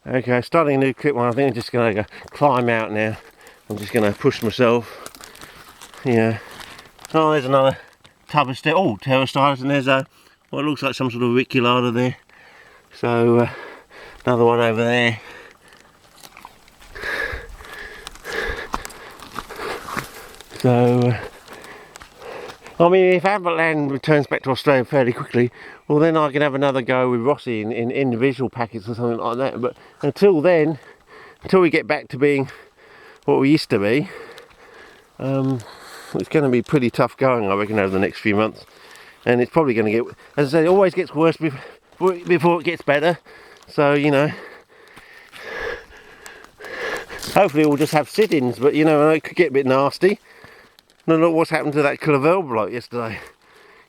Okay, starting a new clip one. I think I'm just going to go climb out now. I'm just going to push myself. Yeah. Oh, there's another tub of pterostyles, and there's what looks like some sort of reticulata there. So another one over there. So I mean, if Avaland returns back to Australia fairly quickly, well then I can have another go with Rossi in individual packets or something like that. But until then, until we get back to being what we used to be, it's going to be pretty tough going, I reckon, over the next few months. And it's probably going to get, as I say, it always gets worse before it gets better. So, you know, hopefully we'll just have sit-ins, but you know, it could get a bit nasty. And look what's happened to that Clavell bloke yesterday.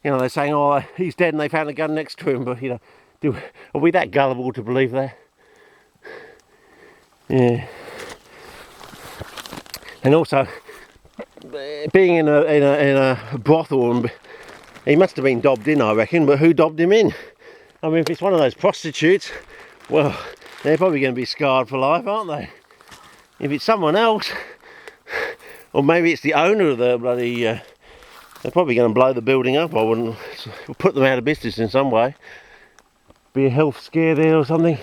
You know, they're saying, oh, he's dead and they found a gun next to him, but you know, are we that gullible to believe that? Yeah. And also, being in a brothel, he must have been dobbed in, I reckon, but who dobbed him in? I mean, if it's one of those prostitutes, well, they're probably going to be scarred for life, aren't they? If it's someone else, or maybe it's the owner of the bloody, they're probably going to blow the building up. I wouldn't put them out of business in some way. Be a health scare there or something.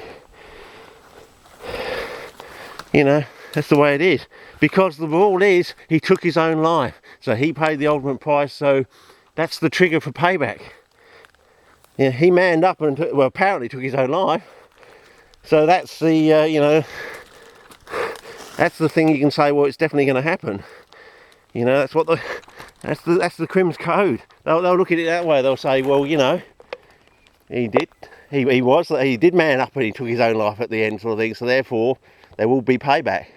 You know, that's the way it is. Because the rule is, he took his own life. So he paid the ultimate price, so that's the trigger for payback. Yeah, he manned up and, well, apparently took his own life. So that's the, you know, that's the thing you can say, well, it's definitely going to happen. You know, that's what that's the Crims code. They'll look at it that way. They'll say, well, you know, he did man up and he took his own life at the end, sort of thing. So therefore, there will be payback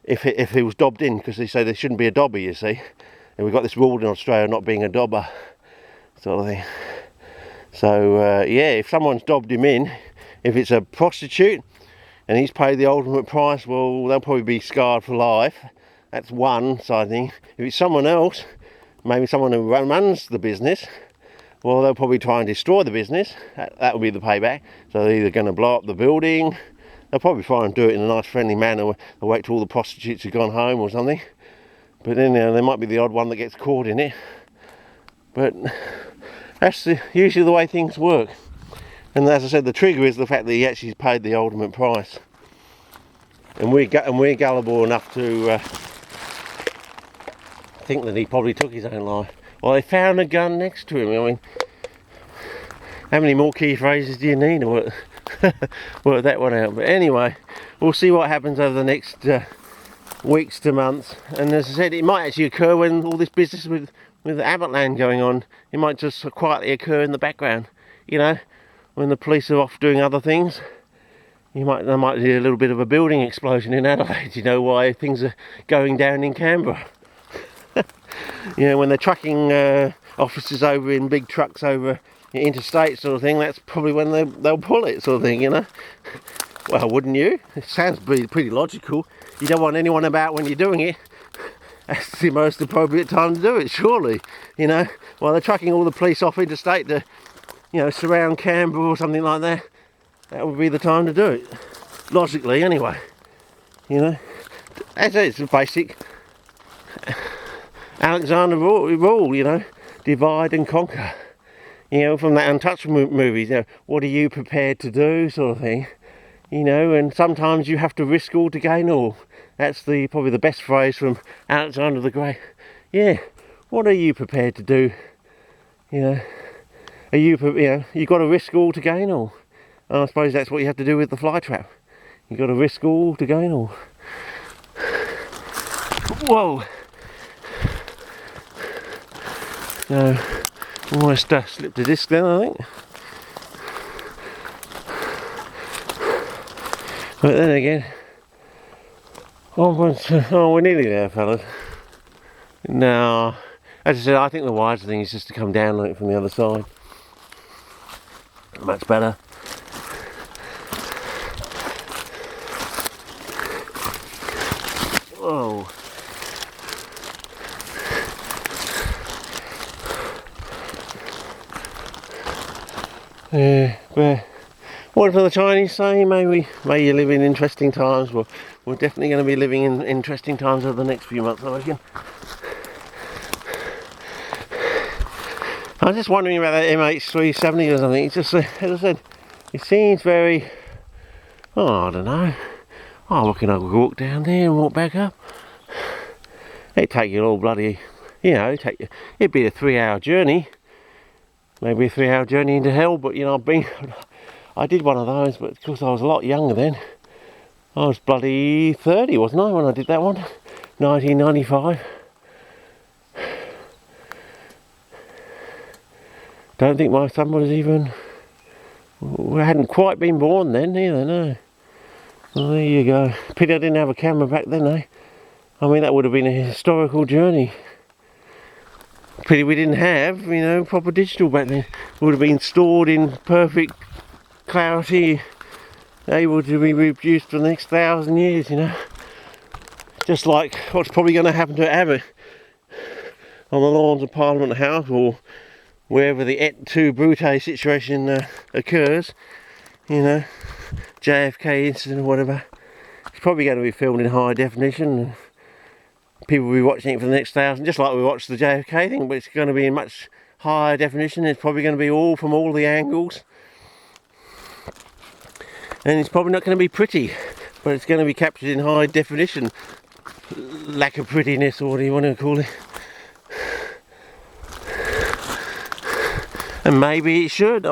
if he was dobbed in, because they say there shouldn't be a dobber, you see. And we've got this rule in Australia not being a dobber, sort of thing. So yeah, if someone's dobbed him in, if it's a prostitute and he's paid the ultimate price, well, they'll probably be scarred for life. That's one side thing. If it's someone else, maybe someone who runs the business, well, they'll probably try and destroy the business. That will be the payback. So they're either going to blow up the building. They'll probably try and do it in a nice friendly manner. They'll wait till all the prostitutes have gone home or something. But then, you know, there might be the odd one that gets caught in it. But that's usually the way things work. And as I said, the trigger is the fact that he actually paid the ultimate price. And we're gullible enough to think that he probably took his own life. Well, they found a gun next to him. I mean, how many more key phrases do you need to work that one out? But anyway, we'll see what happens over the next weeks to months. And as I said, it might actually occur when all this business with Avaland going on. It might just quietly occur in the background. You know, when the police are off doing other things, they might do a little bit of a building explosion in Adelaide. You know, why things are going down in Canberra. You know, when they're trucking officers over in big trucks over interstate, sort of thing, that's probably when they'll pull it, sort of thing, you know. Well, wouldn't you? It sounds pretty logical. You don't want anyone about when you're doing it. That's the most appropriate time to do it, surely. You know, while they're trucking all the police off interstate to, you know, surround Canberra or something like that, that would be the time to do it. Logically, anyway. You know, as it's a basic Alexander rule, you know, divide and conquer. You know, from that Untouched movies, you know, what are you prepared to do, sort of thing. You know, and sometimes you have to risk all to gain all. That's probably the best phrase from Alexander the Great. Yeah, what are you prepared to do? You know, you know, you've got to risk all to gain all. And I suppose that's what you have to do with the fly trap. You've got to risk all to gain all. Whoa! So, almost slipped a disc then, I think. But then again, oh, we're nearly there, fellas. Now, as I said, I think the wiser thing is just to come down on it from the other side. Much better. Whoa. Yeah, What do the Chinese say? May you live in interesting times. Well, we're definitely going to be living in interesting times over the next few months, I reckon. I was just wondering about that MH370 or something. It's just, as I said, it seems very, I don't know. Oh, we can walk down there and walk back up. It'd take you all bloody, it'd be a 3-hour journey. Maybe a 3-hour journey into hell, but I did one of those, but of course I was a lot younger then. I was bloody 30, wasn't I, when I did that one? 1995. Don't think my son was even, we hadn't quite been born then either, no. Well, there you go. Pity I didn't have a camera back then, eh? I mean, that would have been a historical journey. Pity we didn't have, proper digital back then. Would have been stored in perfect clarity, able to be reproduced for the next 1,000 years, Just like what's probably going to happen to Abbott on the lawns of Parliament House, or wherever the Et tu Brute situation occurs, JFK incident or whatever. It's probably going to be filmed in high definition, and people will be watching it for the next 1,000, just like we watched the JFK thing, but it's going to be in much higher definition. It's probably going to be all from all the angles, and it's probably not going to be pretty, but it's going to be captured in high definition. Lack of prettiness, or what do you want to call it. And maybe it should,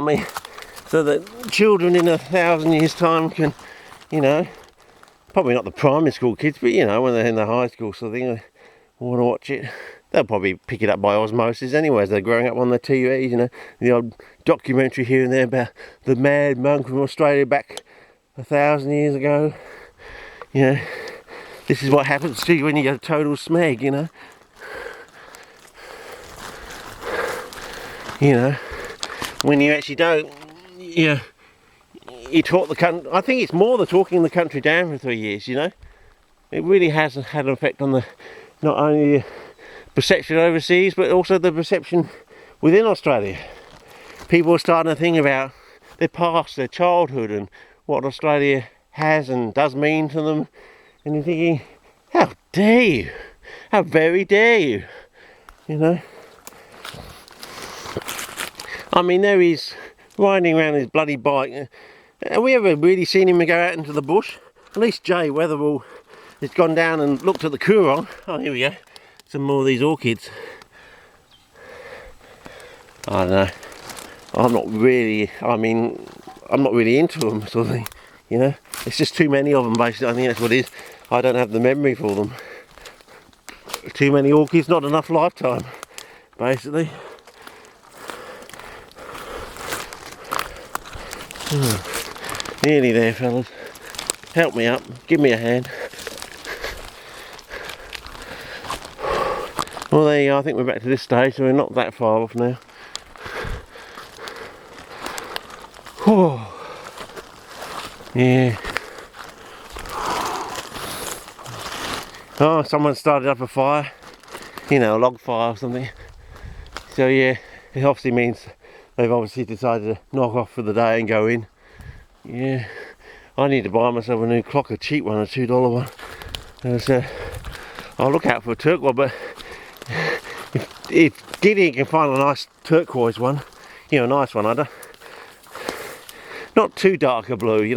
so that children in 1,000 years time can, probably not the primary school kids, but when they're in the high school sort of thing, they want to watch it. They'll probably pick it up by osmosis anyway as they're growing up on the TVs, the odd documentary here and there about the mad monk from Australia back 1,000 years ago. This is what happens to you when you get a total smeg, when you actually don't, you taught the country. I think it's more the talking the country down for 3 years, It really has had an effect on not only the perception overseas, but also the perception within Australia. People are starting to think about their past, their childhood, and what Australia has and does mean to them. And you're thinking, how dare you? How very dare you? There he's riding around his bloody bike. Have we ever really seen him go out into the bush? At least Jay Weatherall has gone down and looked at the Coorong. Oh, here we go. Some more of these orchids. I don't know. I'm not really into them, sort of thing. It's just too many of them, basically. I think that's what it is. I don't have the memory for them. Too many orchids, not enough lifetime, basically. Nearly there, fellas. Help me up. Give me a hand. Well, there you go. I think we're back to this stage, so we're not that far off now. Whew. Yeah. Oh, someone started up a fire. A log fire or something. So yeah, it obviously means they've obviously decided to knock off for the day and go in. Yeah, I need to buy myself a new clock, a cheap one, a $2 one. And I'll look out for a turquoise, but if Gideon can find a nice turquoise one, a nice one, not too dark a blue,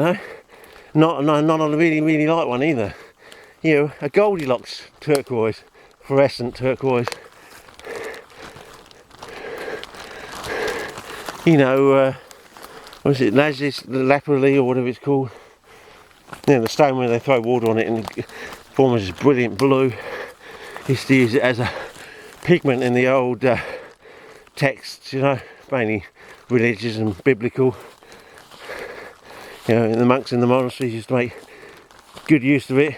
not a really, really light one either. A Goldilocks turquoise, fluorescent turquoise. What is it, lapis or whatever it's called. The stone where they throw water on it and forms this brilliant blue. Used to use it as a pigment in the old texts, mainly religious and biblical. The monks in the monasteries used to make good use of it.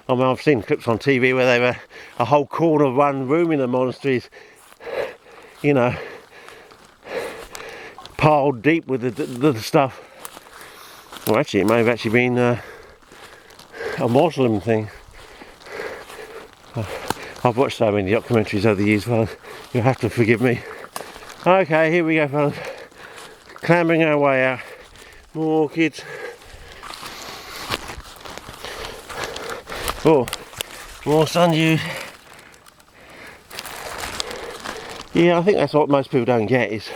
I've seen clips on TV where they have a whole corner of one room in the monasteries, piled deep with the stuff. Well, actually, it may have actually been a Muslim thing. I've watched so many documentaries over the years, fellas. You'll have to forgive me. Okay, here we go, fellas. Clambering our way out More orchids. Oh, more sundew. Yeah, I think that's what most people don't get, is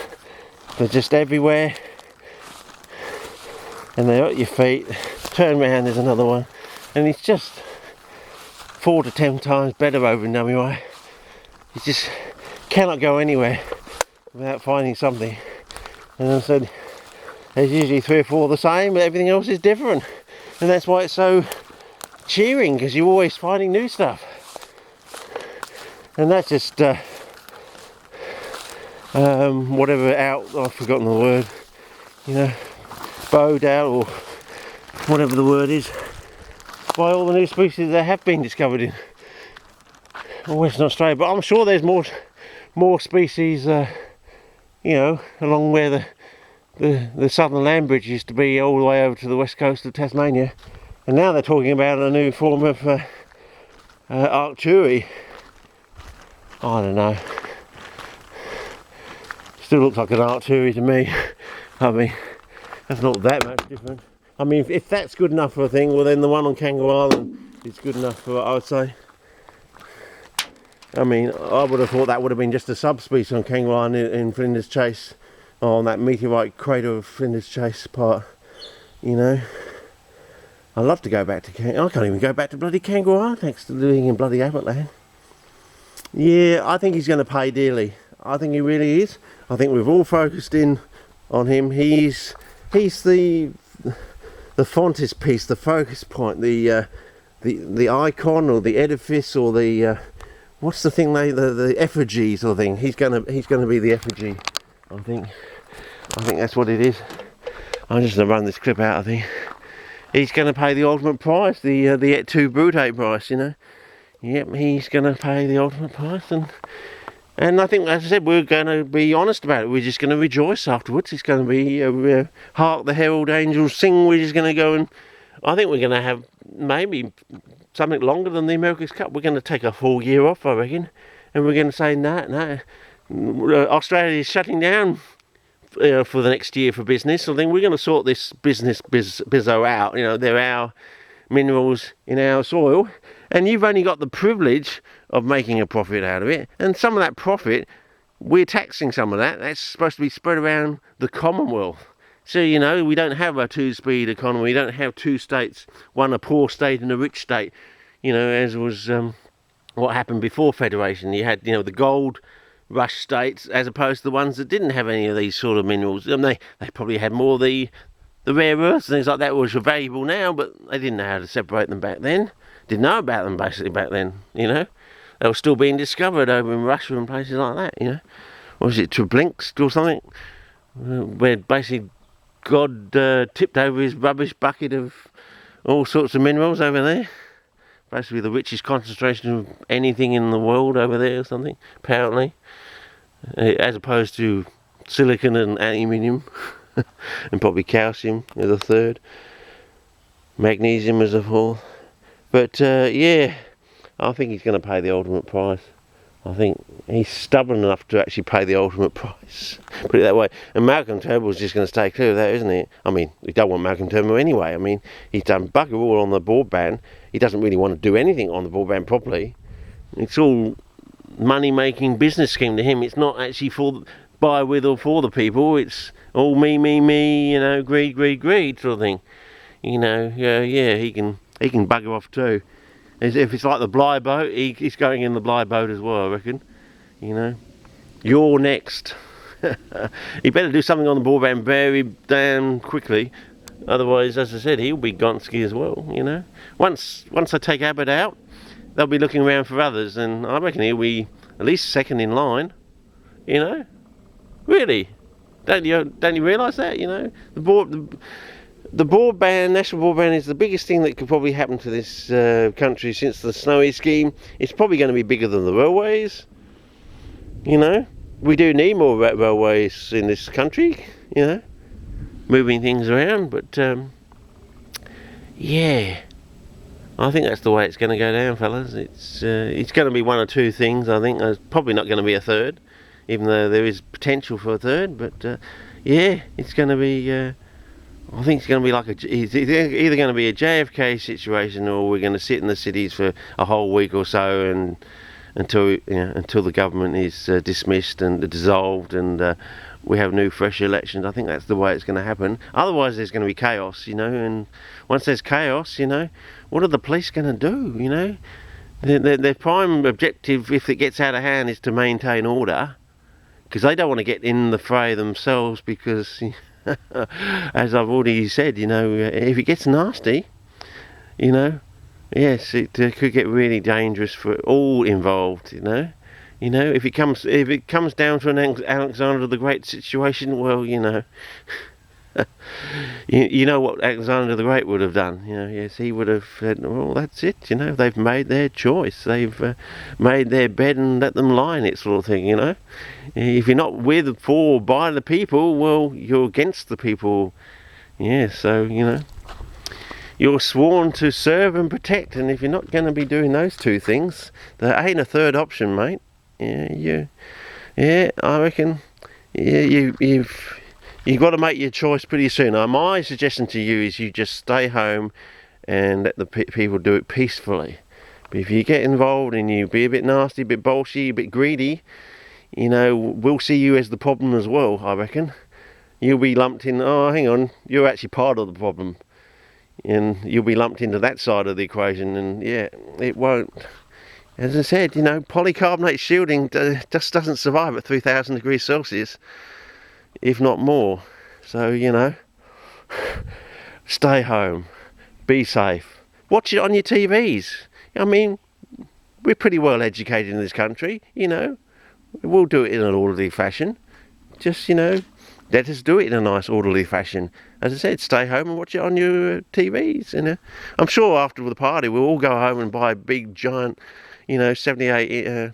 they're just everywhere and they're at your feet. Turn around, there's another one, and it's just 4 to 10 times better over in WA. You just cannot go anywhere without finding something. And I said, there's usually 3 or 4 the same, but everything else is different, and that's why it's so cheering, because you're always finding new stuff. And that's just whatever out, I've forgotten the word, you know, bowed out, or whatever the word is, by all the new species that have been discovered in Western Australia. But I'm sure there's more species, you know, along where the southern land bridge used to be, all the way over to the west coast of Tasmania. And now they're talking about a new form of Arcturi. I don't know. Still looks like an Arcturi to me. I mean, that's not that much different. I mean, if that's good enough for a thing, well then the one on Kangaroo Island is good enough for, I would say. I mean, I would have thought that would have been just a subspecies on Kangaroo Island in Flinders Chase, on that meteorite crater of Flinders Chase part, you know. I'd love to go back to Kangaroo. I can't even go back to bloody Kangaroo Island thanks to living in bloody Abbotland. Yeah, I think he's going to pay dearly. I think he really is. I think we've all focused in on him. He's the frontispiece, the focus point, the icon, or the edifice, or the what's the thing the effigy sort of thing. He's gonna be the effigy. I think that's what it is. I'm just gonna run this clip out. I think he's gonna pay the ultimate price, the Et tu Brute price. You know. Yep, he's gonna pay the ultimate price, and I think, as I said, we're going to be honest about it. We're just going to rejoice afterwards. It's going to be hark the herald angels sing. We're just going to go, and I think we're going to have maybe something longer than the America's Cup. We're going to take a full year off, I reckon, and we're going to say no. Australia is shutting down for the next year for business. So then we're going to sort this bizzo out. You know, they're our minerals in our soil, and you've only got the privilege of making a profit out of it, and some of that profit, we're taxing some of that. That's supposed to be spread around the Commonwealth. So, you know, we don't have a two-speed economy. We don't have two states, one a poor state and a rich state, you know, as was what happened before Federation. You had, you know, the gold rush states as opposed to the ones that didn't have any of these sort of minerals. And they probably had more of the rare earths and things like that, which are valuable now, but they didn't know how to separate them back then. Didn't know about them basically back then, you know. They were still being discovered over in Russia and places like that, you know. Or was it Treblinsk or something? Where basically God tipped over his rubbish bucket of all sorts of minerals over there. Basically the richest concentration of anything in the world over there or something, apparently. As opposed to silicon and aluminium. And probably calcium as a third. Magnesium as a fourth. But yeah, I think he's going to pay the ultimate price. I think he's stubborn enough to actually pay the ultimate price. Put it that way. And Malcolm Turnbull's just going to stay clear of that, isn't he? I mean, we don't want Malcolm Turnbull anyway. I mean, he's done bugger all on the broadband. He doesn't really want to do anything on the broadband properly. It's all money-making business scheme to him. It's not actually by, with, or for the people. It's all me, you know, greed sort of thing. You know, yeah, he can bugger off too. If it's like the Bligh boat, he's going in the Bligh boat as well, I reckon. You know, you're next. He better do something on the broadband very damn quickly, otherwise, as I said, he'll be Gonski as well. You know, once I take Abbott out, they'll be looking around for others, and I reckon he'll be at least second in line. You know, really, don't you realise that? You know, the broadband, national broadband, is the biggest thing that could probably happen to this country since the Snowy scheme. It's probably going to be bigger than the railways. You know, we do need more railways in this country, you know, moving things around. But yeah, I think that's the way it's going to go down, fellas. It's going to be one or two things. I think there's probably not going to be a third, even though there is potential for a third. But yeah, it's going to be I think it's going to be like it's either going to be a JFK situation, or we're going to sit in the cities for a whole week or so, and until the government is dismissed and dissolved, and we have new fresh elections. I think that's the way it's going to happen. Otherwise there's going to be chaos, and once there's chaos, what are the police going to do? Their prime objective, if it gets out of hand, is to maintain order, because they don't want to get in the fray themselves, because as I've already said, if it gets nasty, yes, it could get really dangerous for all involved. If it comes down to an Alexander the Great situation, well, you know what Alexander the Great would have done. Yes, he would have said, well, that's it. They've made their choice. They've made their bed and let them lie in it, sort of thing. If you're not with, for, by the people, well, you're against the people. Yeah, so you're sworn to serve and protect, and if you're not going to be doing those two things, there ain't a third option, mate. I reckon. Yeah, you've got to make your choice pretty soon. My suggestion to you is you just stay home and let the people do it peacefully. But if you get involved and you be a bit nasty, a bit bolshy, a bit greedy, we'll see you as the problem as well, I reckon. You'll be lumped in, oh, hang on, you're actually part of the problem. And you'll be lumped into that side of the equation, and yeah, it won't. As I said, polycarbonate shielding just doesn't survive at 3,000 degrees Celsius, if not more. So, stay home, be safe, watch it on your TVs. I mean, we're pretty well educated in this country, we'll do it in an orderly fashion. Just, let us do it in a nice orderly fashion. As I said, stay home and watch it on your TVs. I'm sure after the party we'll all go home and buy big giant 78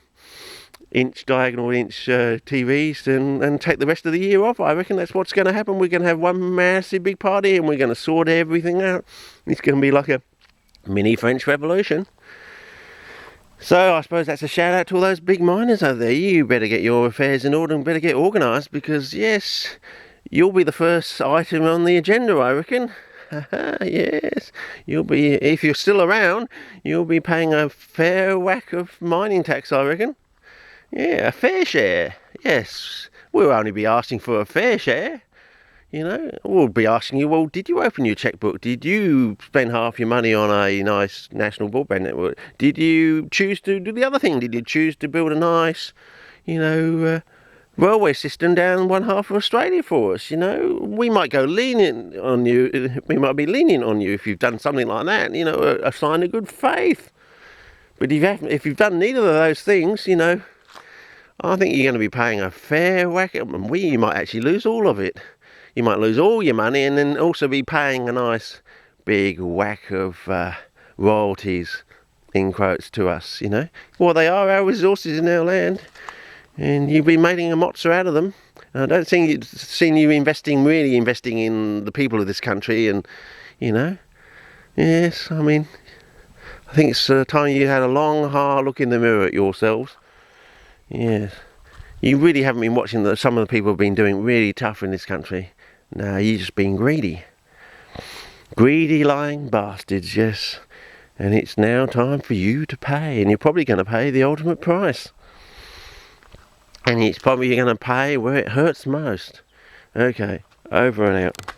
inch diagonal inch TVs and take the rest of the year off. I reckon that's what's going to happen. We're going to have one massive big party, and we're going to sort everything out. It's going to be like a mini French Revolution. So I suppose that's a shout out to all those big miners over there. You better get your affairs in order and better get organised, because yes, you'll be the first item on the agenda, I reckon. Yes, you'll be, if you're still around, you'll be paying a fair whack of mining tax, I reckon. Yeah, a fair share. Yes, we'll only be asking for a fair share. We'll be asking you, well, did you open your checkbook? Did you spend half your money on a nice national broadband network? Did you choose to do the other thing? Did you choose to build a nice, railway system down one half of Australia for us? We might go lenient on you. We might be lenient on you if you've done something like that. A sign of good faith. But if you've done neither of those things, I think you're going to be paying a fair whack, and you might actually lose all of it. You might lose all your money and then also be paying a nice big whack of royalties, in quotes, to us, Well, they are our resources in our land, and you'll be making a mozza out of them. I don't think you've seen you really investing in the people of this country, and, yes, I mean, I think it's time you had a long, hard look in the mirror at yourselves. Yes. You really haven't been watching some of the people have been doing really tough in this country. No, you've just been greedy. Greedy, lying bastards, yes. And it's now time for you to pay, and you're probably going to pay the ultimate price. And it's probably going to pay where it hurts most. Okay, over and out.